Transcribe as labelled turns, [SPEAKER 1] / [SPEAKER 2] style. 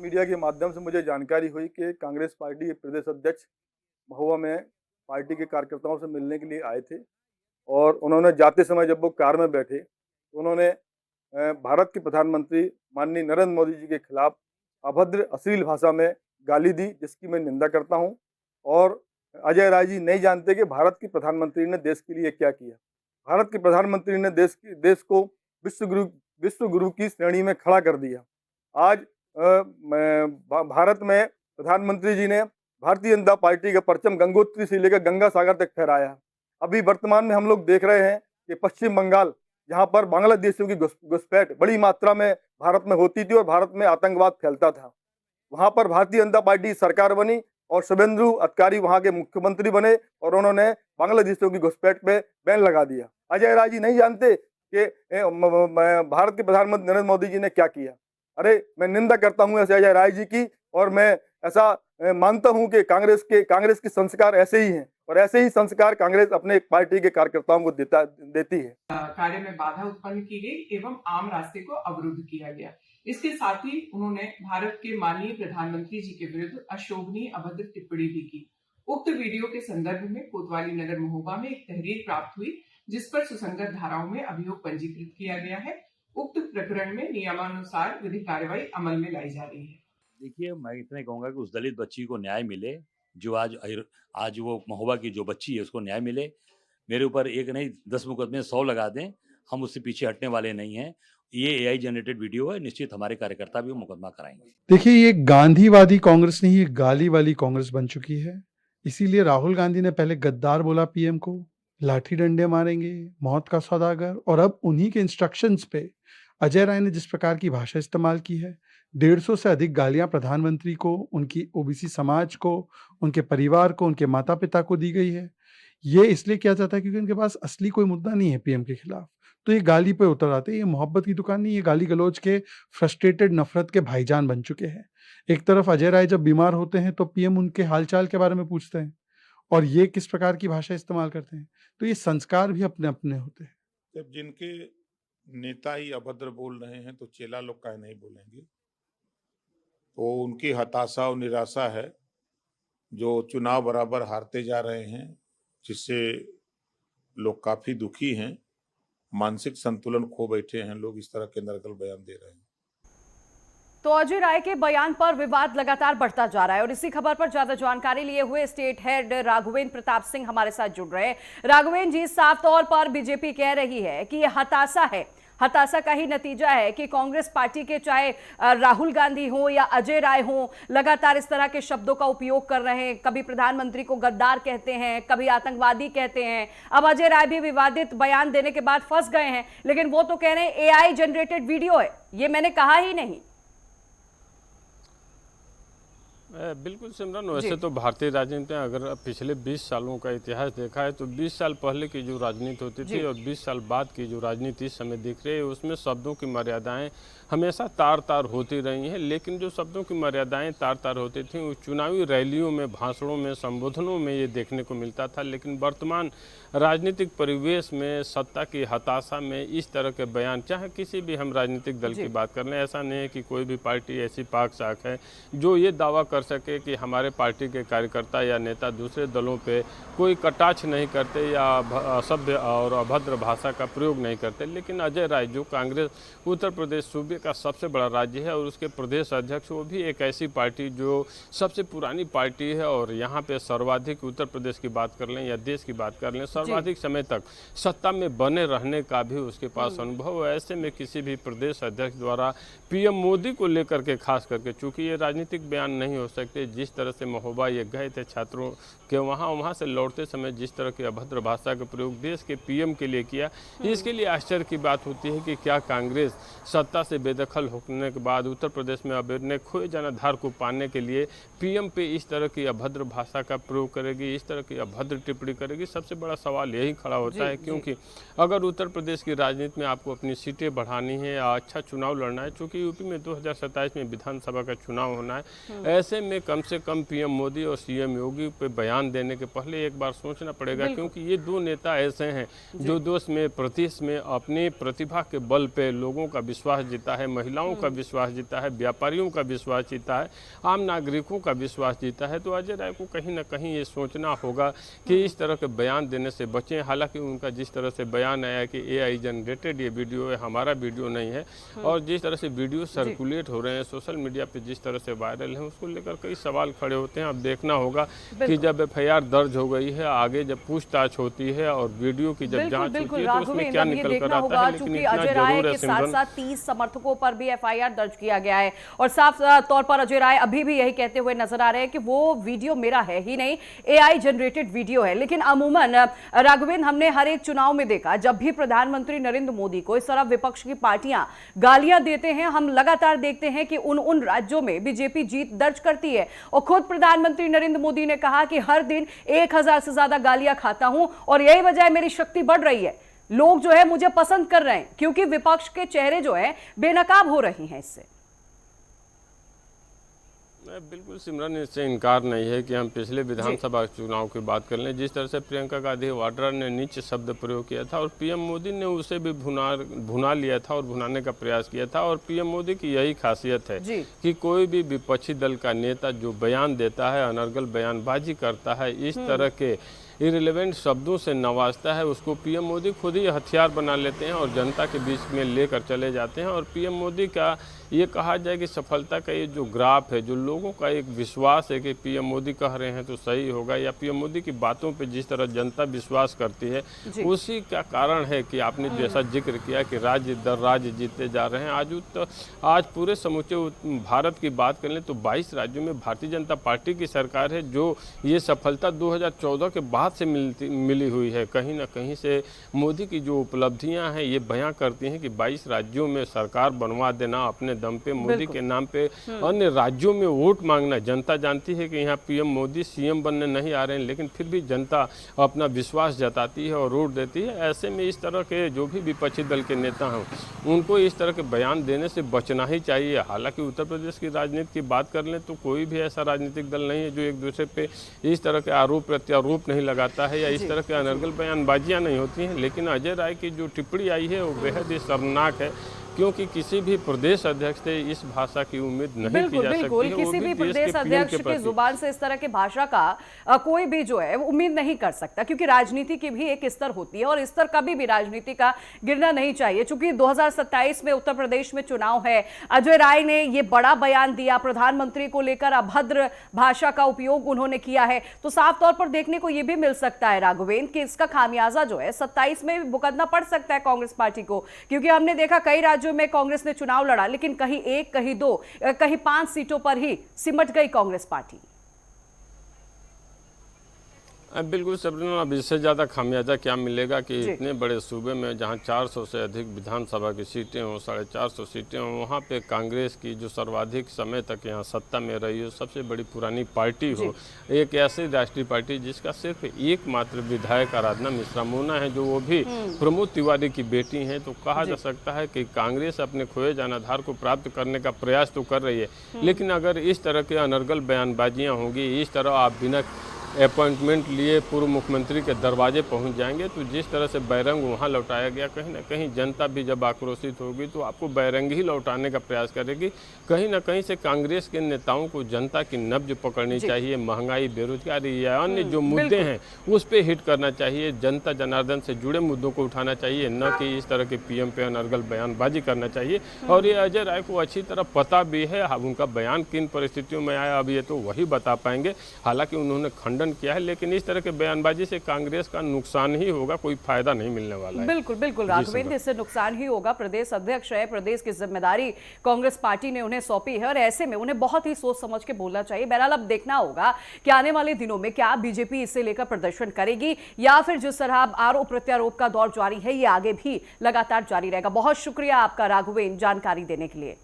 [SPEAKER 1] Media के माध्यम से मुझे जानकारी हुई कि कांग्रेस पार्टी के प्रदेश अध्यक्ष महुआ में पार्टी के कार्यकर्ताओं से मिलने के लिए आए थे और उन्होंने जाते समय जब वो कार में बैठे तो उन्होंने भारत के प्रधानमंत्री माननीय नरेंद्र मोदी जी के खिलाफ अभद्र अश्लील भाषा में गाली दी, जिसकी मैं निंदा करता हूं। और अजय राय जी नहीं जानते कि भारत के प्रधानमंत्री ने देश के लिए क्या किया। भारत के प्रधानमंत्री ने देश को विश्व गुरु की श्रेणी में खड़ा कर दिया। आज भारत में प्रधानमंत्री जी ने भारतीय जनता पार्टी का परचम गंगोत्री से लेकर गंगा सागर तक फहराया। अभी वर्तमान में हम लोग देख रहे हैं कि पश्चिम बंगाल, जहां पर बांग्लादेशियों की घुसपैठ बड़ी मात्रा में भारत में होती थी और भारत में आतंकवाद फैलता था, वहां पर भारतीय जनता पार्टी सरकार बनी और शुभेंदु अधिकारी वहां के मुख्यमंत्री बने और उन्होंने बांग्लादेशियों की घुसपैठ पे बैन लगा दिया। अजय राय जी नहीं जानते कि भारत के प्रधानमंत्री नरेंद्र मोदी जी ने क्या किया। अरे मैं निंदा करता हूं ऐसे अजय राय जी की, और मैं ऐसा मानता हूं कि कांग्रेस के संस्कार ऐसे ही हैं और ऐसे ही संस्कार कांग्रेस अपने पार्टी के कार्यकर्ताओं को देती है।
[SPEAKER 2] कार्य में बाधा उत्पन्न की गई एवं आम रास्ते को अवरुद्ध किया गया। इसके साथ ही उन्होंने भारत के माननीय प्रधानमंत्री जी के विरुद्ध अशोभनीय अभद्र टिप्पणी भी की। उक्त वीडियो के संदर्भ में कोतवाली नगर महोबा में एक तहरीर प्राप्त हुई, जिस पर सुसंगत धाराओं में अभियोग पंजीकृत किया गया है। उक्त प्रकरण में नियमानुसार विधिक कार्रवाई अमल में लाई जा रही है।
[SPEAKER 3] देखिए, मैं इतना कहूंगा कि उस दलित बच्ची को न्याय मिले, जो आज वो महोबा की जो बच्ची है उसको न्याय मिले। मेरे ऊपर एक नहीं 10 मुकदमे 100 लगा दें, हम उससे पीछे हटने वाले नहीं हैं। ये एआई जनरेटेड वीडियो है, निश्चित हमारे कार्यकर्ता भी मुकदमा कराएंगे।
[SPEAKER 4] देखिए, ये गांधीवादी कांग्रेस नहीं, ये गाली वाली कांग्रेस बन चुकी है। इसीलिए राहुल गांधी ने पहले गद्दार बोला पीएम को, लाठी डंडे मारेंगे, मौत का सौदागर, और अब उन्हीं के इंस्ट्रक्शंस पे अजय राय ने जिस प्रकार की भाषा इस्तेमाल की है, 150 से अधिक गालियां प्रधानमंत्री को, उनकी ओबीसी समाज को, उनके परिवार को, उनके माता पिता को दी गई है। ये इसलिए किया जाता है क्योंकि उनके पास असली कोई मुद्दा नहीं है पीएम के खिलाफ, तो ये गाली पे उतर आते हैं। ये मोहब्बत की दुकान नहीं, ये गाली गलौज के फ्रस्ट्रेटेड नफरत के भाईजान बन चुके हैं। एक तरफ अजय राय जब बीमार होते हैं तो पीएम उनके हालचाल के बारे में पूछते हैं, और ये किस प्रकार की भाषा इस्तेमाल करते हैं। तो ये संस्कार भी अपने अपने होते हैं।
[SPEAKER 5] जब जिनके नेता ही अभद्र बोल रहे हैं तो चेला लोग काहे नहीं बोलेंगे। तो उनकी हताशा और निराशा है, जो चुनाव बराबर हारते जा रहे हैं, जिससे लोग काफी दुखी हैं, मानसिक संतुलन खो बैठे हैं लोग, इस तरह के नर्गल बयान दे रहे हैं।
[SPEAKER 6] तो अजय राय के बयान पर विवाद लगातार बढ़ता जा रहा है और इसी खबर पर ज्यादा जानकारी लिए हुए स्टेट हेड राघवेंद्र प्रताप सिंह हमारे साथ जुड़ रहे हैं। राघवेंद्र जी, साफ तौर पर बीजेपी कह रही है कि यह हताशा है, हताशा का ही नतीजा है कि कांग्रेस पार्टी के चाहे राहुल गांधी हो या अजय राय हो, लगातार इस तरह के शब्दों का उपयोग कर रहे हैं। कभी प्रधानमंत्री को गद्दार कहते हैं, कभी आतंकवादी कहते हैं। अब अजय राय भी विवादित बयान देने के बाद फंस गए हैं, लेकिन वो तो कह रहे हैं एआई जनरेटेड वीडियो है, ये मैंने कहा ही नहीं।
[SPEAKER 7] बिल्कुल सिमरन, वैसे तो भारतीय राजनीति में अगर पिछले 20 सालों का इतिहास देखा है तो 20 साल पहले की जो राजनीति होती थी और 20 साल बाद की जो राजनीति इस समय दिख रही है, उसमें शब्दों की मर्यादाएं हमेशा तार तार होती रही हैं। लेकिन जो शब्दों की मर्यादाएं तार तार होती थी वो चुनावी रैलियों में, भाषणों में, संबोधनों में ये देखने को मिलता था। लेकिन वर्तमान राजनीतिक परिवेश में सत्ता की हताशा में इस तरह के बयान, चाहे किसी भी हम राजनीतिक दल की बात कर लें, ऐसा नहीं है कि कोई भी पार्टी ऐसी पाक साख है जो ये दावा कर सके कि हमारे पार्टी के कार्यकर्ता या नेता दूसरे दलों पे कोई कटाक्ष नहीं करते या असभ्य और अभद्र भाषा का प्रयोग नहीं करते। लेकिन अजय राय, जो कांग्रेस उत्तर प्रदेश सूबे का सबसे बड़ा राज्य है और उसके प्रदेश अध्यक्ष, वो भी एक ऐसी पार्टी जो सबसे पुरानी पार्टी है और यहाँ पे सर्वाधिक, उत्तर प्रदेश की बात कर लें या देश की बात कर लें, सर्वाधिक समय तक सत्ता में बने रहने का भी उसके पास अनुभव है। ऐसे में किसी भी प्रदेश अध्यक्ष द्वारा पीएम मोदी को लेकर के खास करके, चूंकि ये राजनीतिक बयान नहीं हो सकते, जिस तरह से महोबा ये गए थे छात्रों के वहाँ से लौटते समय जिस तरह की अभद्र भाषा का प्रयोग देश के पीएम के लिए किया, इसके लिए आश्चर्य की बात होती है कि क्या कांग्रेस सत्ता से बेदखल होने के बाद उत्तर प्रदेश में अपने खोए जनाधार को पाने के लिए पीएम पे इस तरह की अभद्र भाषा का प्रयोग करेगी, इस तरह की अभद्र टिप्पणी करेगी। सबसे बड़ा सवाल यही खड़ा होता है, क्योंकि अगर उत्तर प्रदेश की राजनीति में आपको अपनी सीटें बढ़ानी है या अच्छा चुनाव लड़ना है, चूँकि यूपी में 2027 में विधानसभा का चुनाव होना है, ऐसे में कम से कम पीएम मोदी और सीएम योगी पे बयान देने के पहले एक बार सोचना पड़ेगा, क्योंकि ये दो नेता ऐसे हैं जो देश में प्रदेश में अपनी प्रतिभा के बल पे लोगों का विश्वास जीता है, महिलाओं का विश्वास जीता है, व्यापारियों का विश्वास जीता है, आम नागरिकों का विश्वास जीता है। तो अजय राय को कहीं ना कहीं ये सोचना होगा कि इस तरह के बयान देने से बचें। हालांकि उनका जिस तरह से बयान आया कि AI जनरेटेड ये वीडियो है, हमारा वीडियो नहीं है, और जिस तरह से वीडियो सर्कुलेट हो रहे हैं सोशल मीडिया पे, जिस तरह से वायरल है, उसको लेकर कई सवाल खड़े होते हैं। अब देखना होगा कि जब FIR दर्ज हो गई है, आगे जब पूछताछ होती है और वीडियो की जब जांच होती है तो उसमें क्या निकल कर आता है। लेकिन इतना
[SPEAKER 6] अजय राय
[SPEAKER 7] जरूर है
[SPEAKER 6] के साथ
[SPEAKER 7] सिमरन,
[SPEAKER 6] साथ 30 समर्थकों पर भी FIR दर्ज किया गया है और साफ तौर पर अजय राय अभी भी यही कहते हुए नजर आ रहे हैं कि वो वीडियो मेरा है ही नहीं, AI जनरेटेड वीडियो है। लेकिन अमूमन राघवेंद्र, हमने हर एक चुनाव में देखा, जब भी प्रधानमंत्री नरेंद्र मोदी को इस तरह विपक्ष की पार्टियां गालियां देते हैं, हम लगातार देखते हैं कि उन राज्यों में बीजेपी जीत दर्ज करती है। और खुद प्रधानमंत्री नरेंद्र मोदी ने कहा कि हर दिन 1000 से ज्यादा गालियां खाता हूं और यही वजह है मेरी शक्ति बढ़ रही है, लोग जो है मुझे पसंद कर रहे हैं, क्योंकि विपक्ष के चेहरे जो है बेनकाब हो रही हैं इससे।
[SPEAKER 7] बिल्कुल सिमरन, इससे इनकार नहीं है कि हम पिछले विधानसभा चुनाव की बात कर लें, जिस तरह से प्रियंका गांधी वाड्रा ने नीच शब्द प्रयोग किया था और पीएम मोदी ने उसे भी भुना लिया था और भुनाने का प्रयास किया था। और पीएम मोदी की यही खासियत है कि कोई भी विपक्षी दल का नेता जो बयान देता है, अनर्गल बयानबाजी करता है, इस तरह के इरिलेवेंट शब्दों से नवाजता है, उसको पीएम मोदी खुद ही हथियार बना लेते हैं और जनता के बीच में लेकर चले जाते हैं। और पीएम मोदी का ये कहा जाए कि सफलता का ये जो ग्राफ है, जो लोगों का एक विश्वास है कि पीएम मोदी कह रहे हैं तो सही होगा, या पीएम मोदी की बातों पे जिस तरह जनता विश्वास करती है, उसी का कारण है कि आपने जैसा जिक्र किया कि राज्य दर राज्य जीतते जा रहे हैं। आज पूरे समूचे भारत की बात कर लें तो 22 राज्यों में भारतीय जनता पार्टी की सरकार है, जो ये सफलता 2014 के बाद से मिली हुई है। कहीं ना कहीं से मोदी की जो उपलब्धियां हैं ये बयां करती हैं कि 22 राज्यों में सरकार बनवा देना अपने दम पे, मोदी के नाम पे अन्य राज्यों में वोट मांगना। जनता जानती है कि यहाँ पीएम मोदी सीएम बनने नहीं आ रहे हैं, लेकिन फिर भी जनता अपना विश्वास जताती है और वोट देती है। ऐसे में इस तरह के जो भी विपक्षी दल के नेता हैं, उनको इस तरह के बयान देने से बचना ही चाहिए। हालांकि उत्तर प्रदेश की राजनीति की बात कर लें तो कोई भी ऐसा राजनीतिक दल नहीं है जो एक दूसरे पे इस तरह के आरोप प्रत्यारोप नहीं लगाता है या इस तरह के अनर्गल बयानबाजियां नहीं होती हैं। लेकिन अजय राय की जो टिप्पणी आई है वो बेहद ही शर्मनाक है, क्योंकि किसी भी प्रदेश अध्यक्ष से इस भाषा की उम्मीद नहीं की जा सकती है।
[SPEAKER 6] किसी भी प्रदेश अध्यक्ष की जुबान से इस तरह की भाषा का कोई भी जो है उम्मीद नहीं कर सकता, क्योंकि राजनीति की भी एक स्तर होती है और स्तर कभी भी राजनीति का गिरना नहीं चाहिए। चूंकि 2027 में उत्तर प्रदेश में चुनाव है, अजय राय ने ये बड़ा बयान दिया, प्रधानमंत्री को लेकर अभद्र भाषा का उपयोग उन्होंने किया है, तो साफ तौर पर देखने को यह भी मिल सकता है राघवेंद्र कि इसका खामियाजा जो है 27 में भी भुगतना पड़ सकता है कांग्रेस पार्टी को। क्योंकि हमने देखा कई राज्यों में कांग्रेस ने चुनाव लड़ा, लेकिन कहीं 1, कहीं 2, कहीं 5 सीटों पर ही सिमट गई कांग्रेस पार्टी।
[SPEAKER 7] बिल्कुल सबरीना, अब इससे ज़्यादा खामियाजा क्या मिलेगा कि इतने बड़े सूबे में जहां 400 से अधिक विधानसभा की सीटें हों, 450 सीटें हों, वहां पे कांग्रेस की जो सर्वाधिक समय तक यहां सत्ता में रही हो, सबसे बड़ी पुरानी पार्टी हो, एक ऐसी राष्ट्रीय पार्टी जिसका सिर्फ एकमात्र विधायक आराधना मिश्रा मोना है, जो वो भी प्रमोद तिवारी की बेटी हैं, तो कहा जा सकता है कि कांग्रेस अपने खोए जनाधार को प्राप्त करने का प्रयास तो कर रही है। लेकिन अगर इस तरह के अनर्गल बयानबाजियाँ होंगी, इस तरह आप बिना अपॉइंटमेंट लिए पूर्व मुख्यमंत्री के दरवाजे पहुंच जाएंगे, तो जिस तरह से बैरंग वहां लौटाया गया, कहीं ना कहीं जनता भी जब आक्रोशित होगी तो आपको बैरंग ही लौटाने का प्रयास करेगी। कहीं ना कहीं से कांग्रेस के नेताओं को जनता की नब्ज पकड़नी चाहिए, महंगाई, बेरोजगारी या अन्य जो मुद्दे हैं उस पर हिट करना चाहिए, जनता जनार्दन से जुड़े मुद्दों को उठाना चाहिए, न कि इस तरह के पीएम पे अनर्गल बयानबाजी करना चाहिए। और ये अजय राय को अच्छी तरह पता भी है उनका बयान किन परिस्थितियों में आया, अब ये तो वही बता पाएंगे। हालांकि उन्होंने खंडन किया है, लेकिन इस तरह के बयानबाजी से कांग्रेस का नुकसान ही होगा, कोई फायदा नहीं मिलने वाला है।
[SPEAKER 6] बिल्कुल बिल्कुल राघवेंद्र, इससे नुकसान ही होगा। प्रदेश अध्यक्ष है, प्रदेश की जिम्मेदारी कांग्रेस पार्टी ने उन्हें सौंपी है और ऐसे में उन्हें बहुत ही सोच समझ के बोलना चाहिए। बहरहाल अब देखना होगा कि आने वाले दिनों में क्या बीजेपी इसे लेकर प्रदर्शन करेगी या फिर जिस तरह आरोप प्रत्यारोप का दौर जारी है ये आगे भी लगातार जारी रहेगा। बहुत शुक्रिया आपका राघवेंद्र जानकारी देने के लिए।